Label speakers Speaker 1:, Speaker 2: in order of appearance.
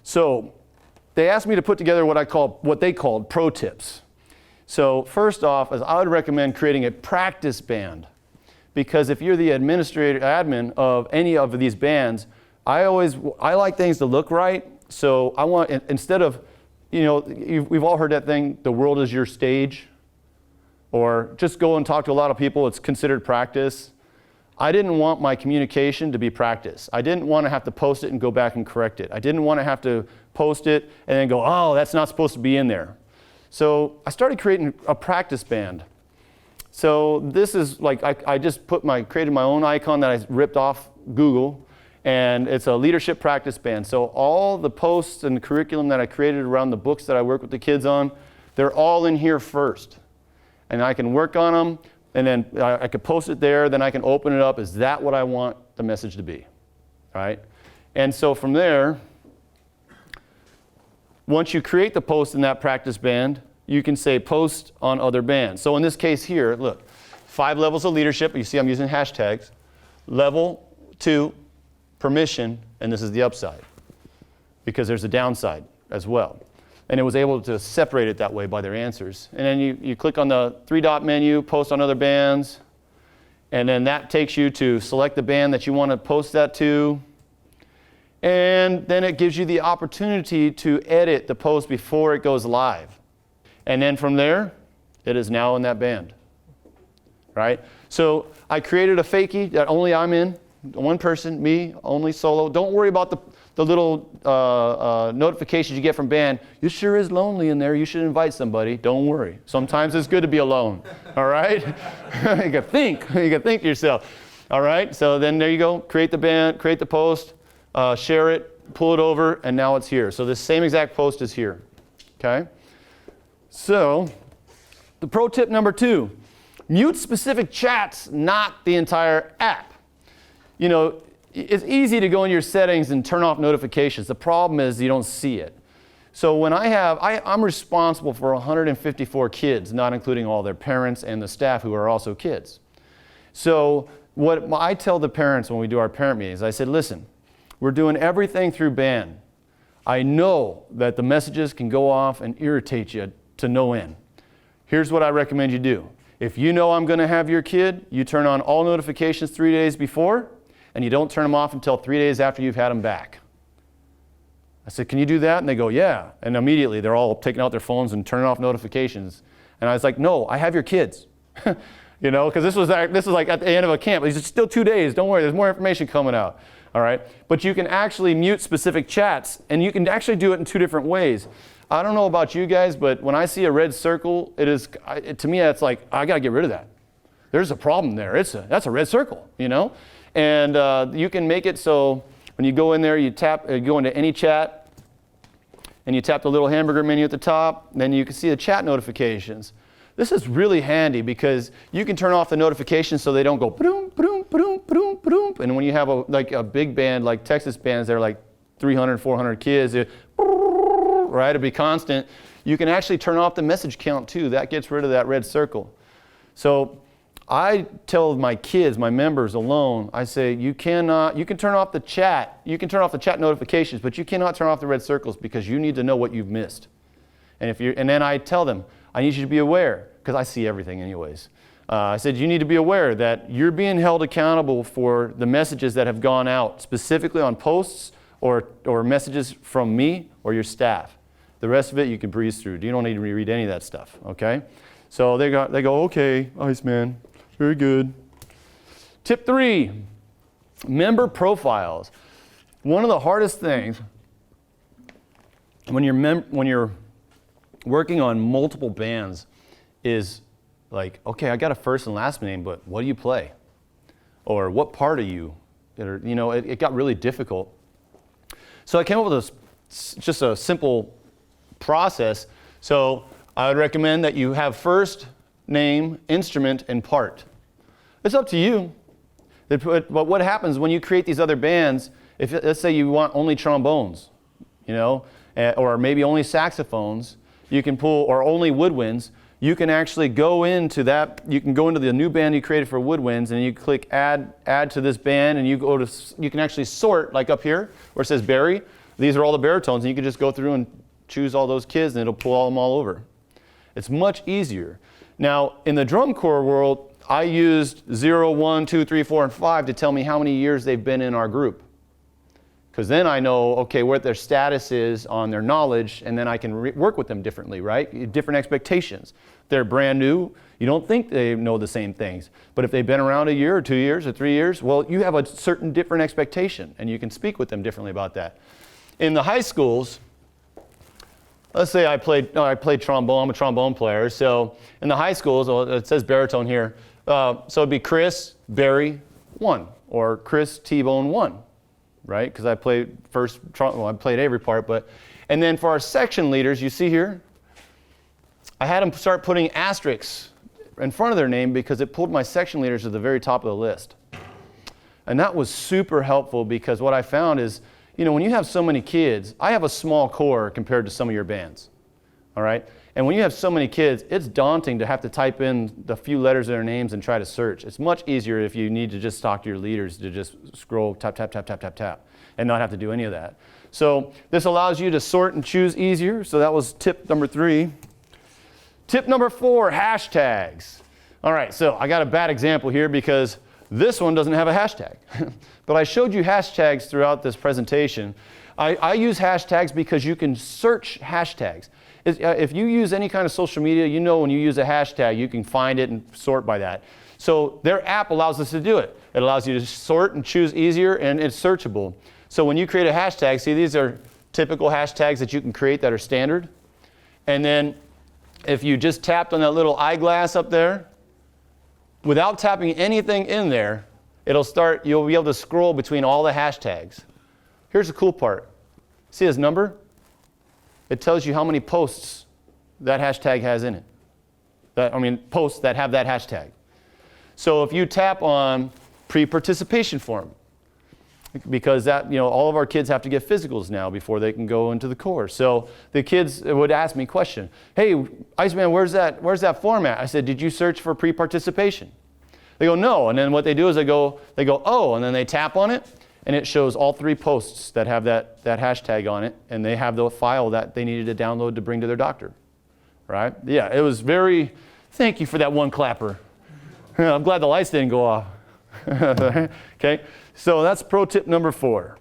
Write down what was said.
Speaker 1: So they asked me to put together what they called pro tips. So first off, is I would recommend creating a practice band, because if you're the admin of any of these bands, I like things to look right. So I want, instead of, we've all heard that thing, the world is your stage, or just go and talk to a lot of people, it's considered practice. I didn't want my communication to be practice. I didn't want to have to post it and go back and correct it. I didn't want to have to post it and then go, oh, that's not supposed to be in there. So I started creating a practice band. So this is like, I just created my own icon that I ripped off Google, and it's a leadership practice band. So all the posts and the curriculum that I created around the books that I work with the kids on, they're all in here first. And I can work on them, and then I could post it there, then I can open it up. Is that what I want the message to be? All right? And so from there, once you create the post in that practice band, you can say post on other bands. So in this case here, look, 5 levels of leadership. You see I'm using hashtags. Level 2, permission, and this is the upside, because there's a downside as well. And it was able to separate it that way by their answers. And then you click on the 3-dot menu, post on other bands, and then that takes you to select the band that you want to post that to. And then it gives you the opportunity to edit the post before it goes live. And then from there, it is now in that band, right? So I created a fakie that only I'm in, one person, me, only solo. Don't worry about the little notifications you get from band. You sure is lonely in there. You should invite somebody. Don't worry. Sometimes it's good to be alone, all right? You can think to yourself, all right? So then there you go. Create the band, create the post, share it, pull it over, and now it's here. So this same exact post is here, okay? So the pro tip number 2, mute specific chats, not the entire app. It's easy to go in your settings and turn off notifications. The problem is you don't see it. So when I'm responsible for 154 kids, not including all their parents and the staff who are also kids. So what I tell the parents when we do our parent meetings, I said, listen, we're doing everything through band. I know that the messages can go off and irritate you to no end. Here's what I recommend you do. If you know I'm going to have your kid, you turn on all notifications 3 days before, and you don't turn them off until 3 days after you've had them back. I said, can you do that? And they go, yeah. And immediately they're all taking out their phones and turning off notifications. And I was like, no, I have your kids. Because this was like at the end of a camp. It's still 2 days. Don't worry, there's more information coming out. All right? But you can actually mute specific chats, and you can actually do it in 2 different ways. I don't know about you guys, but when I see a red circle, to me, it's like, I got to get rid of that. There's a problem there. That's a red circle, And you can make it so when you go in there, you go into any chat, and you tap the little hamburger menu at the top, then you can see the chat notifications. This is really handy because you can turn off the notifications so they don't go boom, boom, boom, boom, boom. And when you have a big band like Texas bands, they're like 300, 400 kids, right? It'll be constant. You can actually turn off the message count too. That gets rid of that red circle. So I tell my kids, my members alone, I say you can turn off the chat. You can turn off the chat notifications, but you cannot turn off the red circles because you need to know what you've missed. And then I tell them, I need you to be aware, because I see everything anyways. I said, you need to be aware that you're being held accountable for the messages that have gone out, specifically on posts or messages from me or your staff. The rest of it you can breeze through. You don't need to reread any of that stuff, okay? So they go, okay, Iceman, very good. Tip 3, member profiles. One of the hardest things when you're working on multiple bands is like, okay, I got a first and last name, but what do you play? Or what part are you? It got really difficult. So I came up with just a simple process. So I would recommend that you have first, name, instrument, and part. It's up to you. But what happens when you create these other bands, if let's say you want only trombones, or maybe only saxophones, you can pull, or only woodwinds, you can actually go into that, you can go into the new band you created for woodwinds, and you click add to this band, and you can actually sort, like up here, where it says Barry, These are all the baritones, and you can just go through and choose all those kids, and it'll pull them all over. It's much easier. Now, in the drum corps world, I used 0, 1, 2, 3, 4, and 5 to tell me how many years they've been in our group. Because then I know, okay, what their status is on their knowledge, and then I can work with them differently, right? Different expectations. They're brand new. You don't think they know the same things. But if they've been around a year or 2 years or 3 years, well, you have a certain different expectation, and you can speak with them differently about that. In the high schools, let's say I played trombone. I'm a trombone player. So in the high schools, it says baritone here. So it'd be Chris, Barry, 1, or Chris, T-Bone, 1. Right? Because I played I played every part, and then for our section leaders, you see here, I had them start putting asterisks in front of their name because it pulled my section leaders to the very top of the list. And that was super helpful because what I found is, when you have so many kids, I have a small corps compared to some of your bands, all right? And when you have so many kids, it's daunting to have to type in the few letters of their names and try to search. It's much easier if you need to just talk to your leaders to just scroll, tap, tap, tap, tap, tap, tap, and not have to do any of that. So this allows you to sort and choose easier. So that was tip number 3. Tip number 4, hashtags. All right, so I got a bad example here because this one doesn't have a hashtag. But I showed you hashtags throughout this presentation. I use hashtags because you can search hashtags. If you use any kind of social media, when you use a hashtag, you can find it and sort by that. So their app allows us to do it. It allows you to sort and choose easier, and it's searchable. So when you create a hashtag, see, these are typical hashtags that you can create that are standard. And then if you just tapped on that little eyeglass up there, without tapping anything in there, you'll be able to scroll between all the hashtags. Here's the cool part. See his number? It tells you how many posts that hashtag has in it. Posts that have that hashtag. So if you tap on pre-participation form, because all of our kids have to get physicals now before they can go into the corps. So the kids would ask me a question. Hey, Iceman, where's that form at? I said, did you search for pre-participation? They go, no. And then what they do is they go, oh, and then they tap on it. And it shows all 3 posts that have that hashtag on it, and they have the file that they needed to download to bring to their doctor, right? Yeah, it was thank you for that one clapper. I'm glad the lights didn't go off. Okay, so that's pro tip number 4.